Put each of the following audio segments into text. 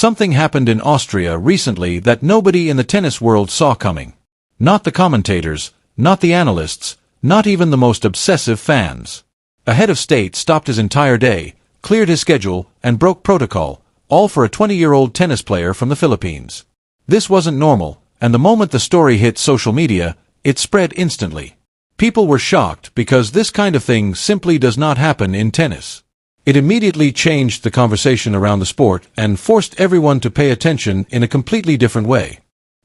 Something happened in Austria recently that nobody in the tennis world saw coming. Not the commentators, not the analysts, not even the most obsessive fans. A head of state stopped his entire day, cleared his schedule, and broke protocol, all for a 20-year-old tennis player from the Philippines. This wasn't normal, and the moment the story hit social media, it spread instantly. People were shocked because this kind of thing simply does not happen in tennis. It immediately changed the conversation around the sport and forced everyone to pay attention in a completely different way.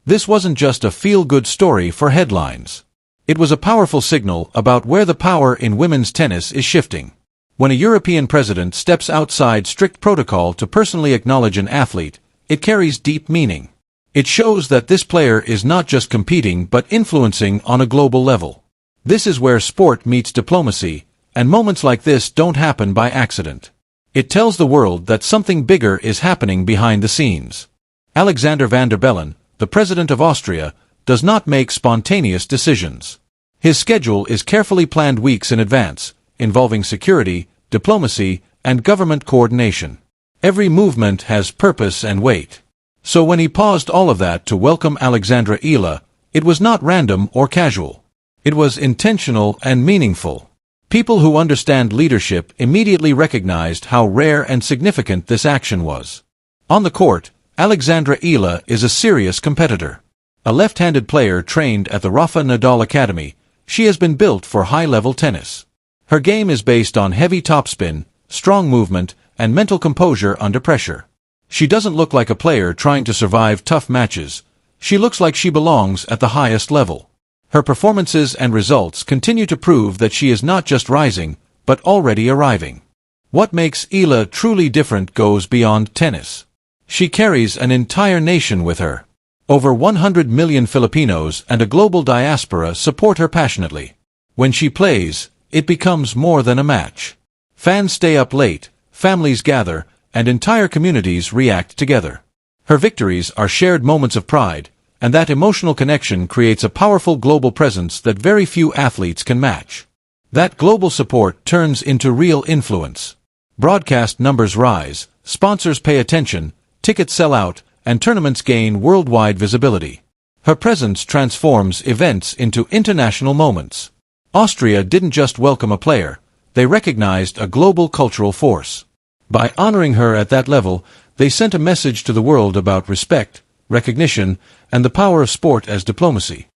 This wasn't just a feel-good story for headlines. It was a powerful signal about where the power in women's tennis is shifting. When a European president steps outside strict protocol to personally acknowledge an athlete, it carries deep meaning. It shows that this player is not just competing but influencing on a global level. This is where sport meets diplomacy, and moments like this don't happen by accident. It tells the world that something bigger is happening behind the scenes. Alexander van der Bellen, the president of Austria, does not make spontaneous decisions. His schedule is carefully planned weeks in advance, involving security, diplomacy, and government coordination. Every movement has purpose and weight. So when he paused all of that to welcome Alex Eala, it was not random or casual. It was intentional and meaningful. People who understand leadership immediately recognized how rare and significant this action was. On the court, Alex Eala is a serious competitor. A left-handed player trained at the Rafa Nadal Academy, she has been built for high-level tennis. Her game is based on heavy topspin, strong movement, and mental composure under pressure. She doesn't look like a player trying to survive tough matches. She looks like she belongs at the highest level. Her performances and results continue to prove that she is not just rising, but already arriving. What makes Eala truly different goes beyond tennis. She carries an entire nation with her. Over 100 million Filipinos and a global diaspora support her passionately. When she plays, it becomes more than a match. Fans stay up late, families gather, and entire communities react together. Her victories are shared moments of pride, and that emotional connection creates a powerful global presence that very few athletes can match. That global support turns into real influence. Broadcast numbers rise, sponsors pay attention, tickets sell out, and tournaments gain worldwide visibility. Her presence transforms events into international moments. Austria didn't just welcome a player, they recognized a global cultural force. By honoring her at that level, they sent a message to the world about respect, recognition, and the power of sport as diplomacy.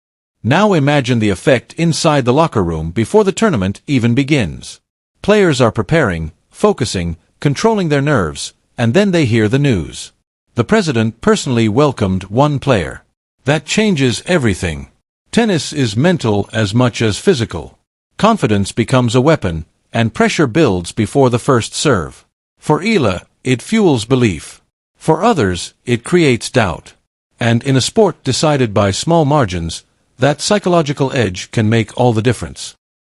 Now imagine the effect inside the locker room before the tournament even begins. Players are preparing, focusing, controlling their nerves, and then they hear the news. The president personally welcomed one player. That changes everything. Tennis is mental as much as physical. Confidence becomes a weapon, and pressure builds before the first serve. For Eala, it fuels belief. For others, it creates doubt. And in a sport decided by small margins, that psychological edge can make all the difference.